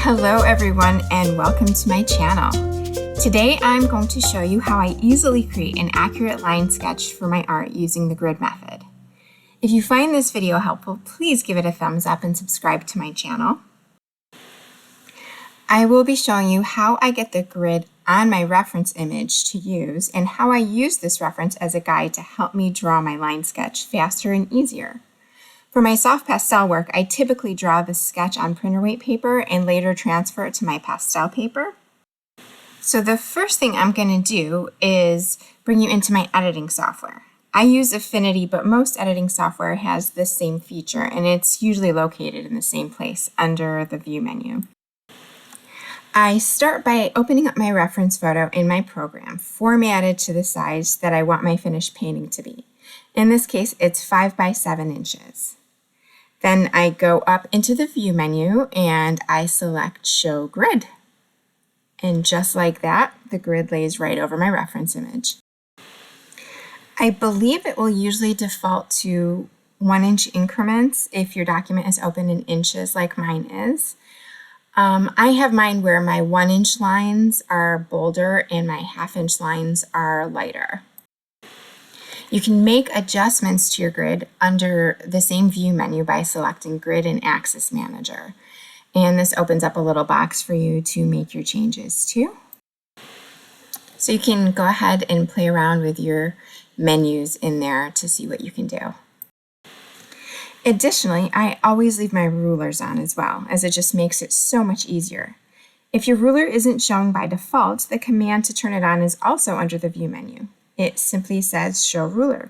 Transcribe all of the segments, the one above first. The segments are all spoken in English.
Hello everyone and welcome to my channel. Today I'm going to show you how I easily create an accurate line sketch for my art using the grid method. If you find this video helpful, please give it a thumbs up and subscribe to my channel. I will be showing you how I get the grid on my reference image to use and how I use this reference as a guide to help me draw my line sketch faster and easier. For my soft pastel work, I typically draw the sketch on printer weight paper and later transfer it to my pastel paper. So the first thing I'm going to do is bring you into my editing software. I use Affinity, but most editing software has this same feature, and it's usually located in the same place under the View menu. I start by opening up my reference photo in my program, formatted to the size that I want my finished painting to be. In this case, it's 5 by 7 inches. Then I go up into the View menu and I select Show Grid. And just like that, the grid lays right over my reference image. I believe it will usually default to 1-inch increments if your document is open in inches like mine is. I have mine where my 1-inch lines are bolder and my 1/2-inch lines are lighter. You can make adjustments to your grid under the same View menu by selecting Grid and Axis Manager. And this opens up a little box for you to make your changes to. So you can go ahead and play around with your menus in there to see what you can do. Additionally, I always leave my rulers on as well, as it just makes it so much easier. If your ruler isn't shown by default, the command to turn it on is also under the View menu. It simply says Show Ruler.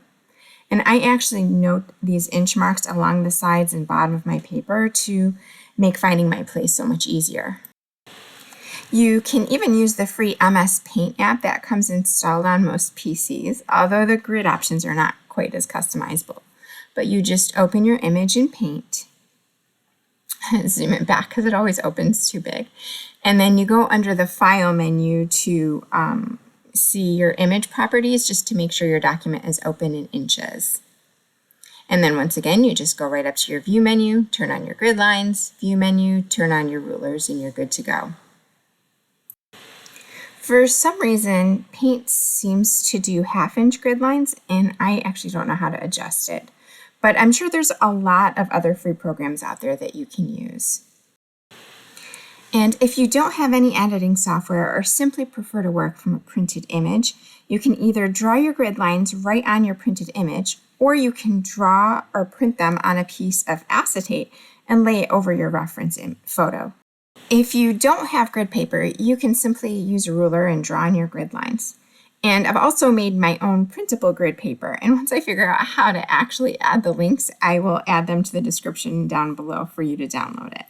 And I actually note these inch marks along the sides and bottom of my paper to make finding my place so much easier. You can even use the free MS Paint app that comes installed on most PCs, although the grid options are not quite as customizable. But you just open your image in Paint, zoom it back because it always opens too big, and then you go under the File menu to see your image properties just to make sure your document is open in inches. And then once again, you just go right up to your View menu, turn on your grid lines, View menu, turn on your rulers, and you're good to go. For some reason, Paint seems to do 1/2-inch grid lines, and I actually don't know how to adjust it. But I'm sure there's a lot of other free programs out there that you can use. And if you don't have any editing software or simply prefer to work from a printed image, you can either draw your grid lines right on your printed image, or you can draw or print them on a piece of acetate and lay it over your reference photo. If you don't have grid paper, you can simply use a ruler and draw on your grid lines. And I've also made my own printable grid paper, and once I figure out how to actually add the links, I will add them to the description down below for you to download it.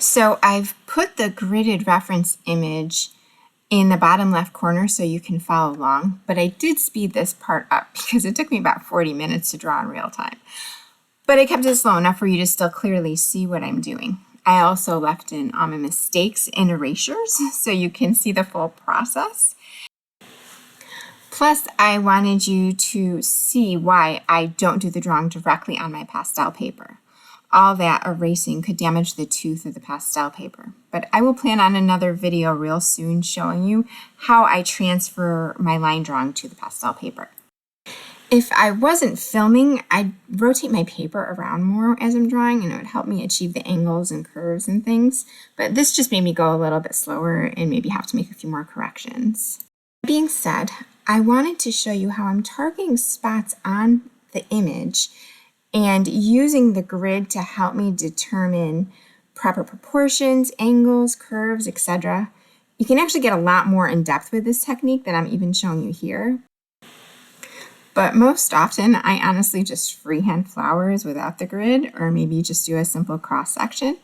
So I've put the gridded reference image in the bottom left corner so you can follow along, but I did speed this part up because it took me about 40 minutes to draw in real time. But I kept it slow enough for you to still clearly see what I'm doing. I also left in all my mistakes and erasures so you can see the full process. Plus, I wanted you to see why I don't do the drawing directly on my pastel paper. All that erasing could damage the tooth of the pastel paper. But I will plan on another video real soon showing you how I transfer my line drawing to the pastel paper. If I wasn't filming, I'd rotate my paper around more as I'm drawing, and it would help me achieve the angles and curves and things. But this just made me go a little bit slower and maybe have to make a few more corrections. That being said, I wanted to show you how I'm targeting spots on the image and using the grid to help me determine proper proportions, angles, curves, etc. You can actually get a lot more in depth with this technique than I'm even showing you here. But most often, I honestly just freehand flowers without the grid, or maybe just do a simple cross section.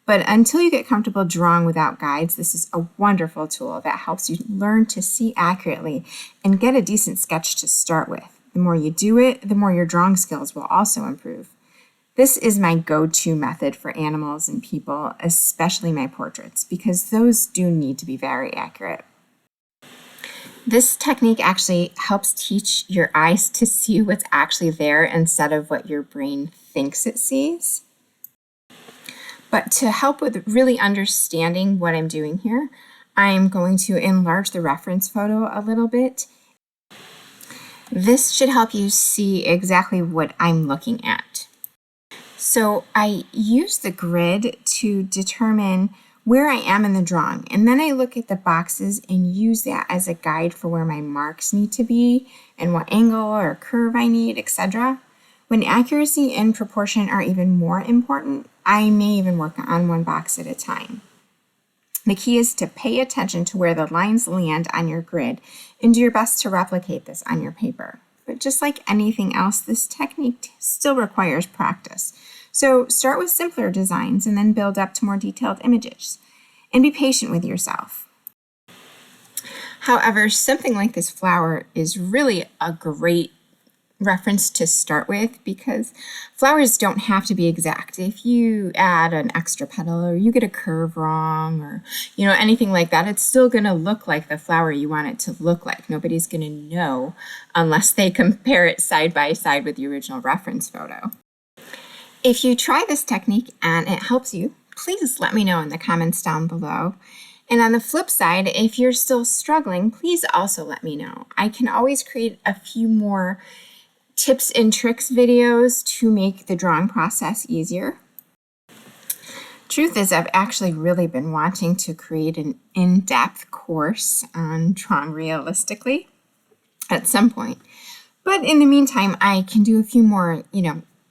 But until you get comfortable drawing without guides, this is a wonderful tool that helps you learn to see accurately and get a decent sketch to start with. The more you do it, the more your drawing skills will also improve. This is my go-to method for animals and people, especially my portraits, because those do need to be very accurate. This technique actually helps teach your eyes to see what's actually there instead of what your brain thinks it sees. But to help with really understanding what I'm doing here, I'm going to enlarge the reference photo a little bit. This should help you see exactly what I'm looking at. So I use the grid to determine where I am in the drawing, and then I look at the boxes and use that as a guide for where my marks need to be and what angle or curve I need, etc. When accuracy and proportion are even more important, I may even work on one box at a time. The key is to pay attention to where the lines land on your grid and do your best to replicate this on your paper. But just like anything else, this technique still requires practice. So start with simpler designs and then build up to more detailed images. And be patient with yourself. However, something like this flower is really a great reference to start with because flowers don't have to be exact. If you add an extra petal or you get a curve wrong or anything like that, it's still going to look like the flower you want it to look like. Nobody's going to know unless they compare it side by side with the original reference photo. If you try this technique and it helps you, please let me know in the comments down below. And on the flip side, if you're still struggling, please also let me know. I can always create a few more tips and tricks videos to make the drawing process easier. Truth is, I've actually really been wanting to create an in-depth course on drawing realistically at some point. But in the meantime, I can do a few more,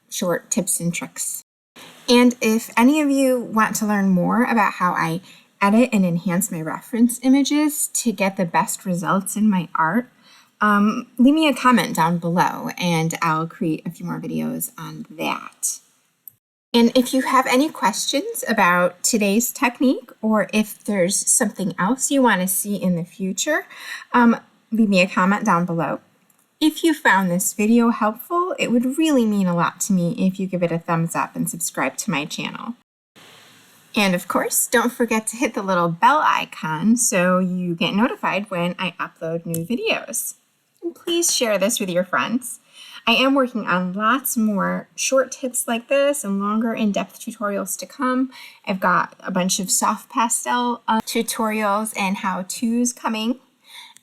short tips and tricks. And if any of you want to learn more about how I edit and enhance my reference images to get the best results in my art, leave me a comment down below and I'll create a few more videos on that. And if you have any questions about today's technique or if there's something else you want to see in the future, leave me a comment down below. If you found this video helpful, it would really mean a lot to me if you give it a thumbs up and subscribe to my channel. And of course, don't forget to hit the little bell icon so you get notified when I upload new videos. And please share this with your friends. I am working on lots more short tips like this and longer in-depth tutorials to come. I've got a bunch of soft pastel tutorials and how-tos coming,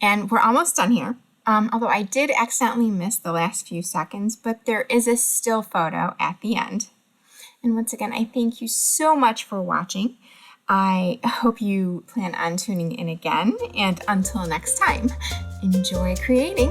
and we're almost done here. Although I did accidentally miss the last few seconds, but there is a still photo at the end. And once again, I thank you so much for watching. I hope you plan on tuning in again, and until next time, enjoy creating.